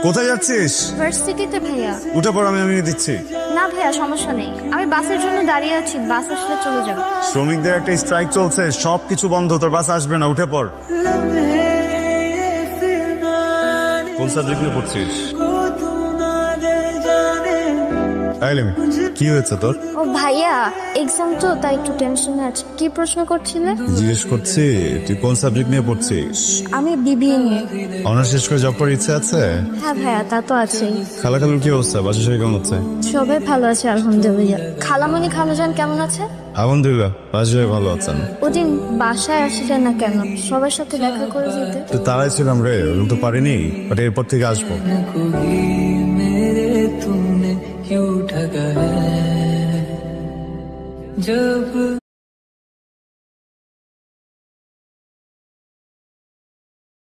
কোথায় যাচ্ছিস? ভার্সিটিতে ভাইয়া। উঠে পড়, আমি দিচ্ছি। না ভাইয়া, সমস্যা নেই, আমি বাসের জন্য দাঁড়িয়ে আছি, বাস আসলে চলে যাবে। শ্রমিকদের একটা স্ট্রাইক চলছে, সবকিছু বন্ধ, তোর বাস আসবে না, উঠে পড়। কোন সাবজেক্ট নিয়ে পড়ছিস? কি হয়েছে তোর? ও ভাইয়া, এক্সাম তো তাই একটু টেনশনে আছে। কি প্রশ্ন করছিলে? জিজ্ঞেস করছি তুই কোন সাবজেক্ট নিয়ে পড়ছিস? আমি বিবিএ নিয়ে। অনার্স শেষ করে জব করার ইচ্ছে আছে? হ্যাঁ ভাইয়া, তা তো আছেই। খালাখালুর কি অবস্থা? বাসা সবাই কেমন আছে? সবাই ভালো আছে আলহামদুলিল্লাহ। খালামণি খালাজান কেমন আছে? আলহামদুলিল্লাহ, বাসা সবাই ভালো আছেন। ওদিন বাসায় আসলে না কেন? সবার সাথে দেখা করে যেতে। তো তারাই ছিলাম রে, ওরকম তো পারিনি, বাট এরপর থেকে আসবো। क्यों ठगा है जब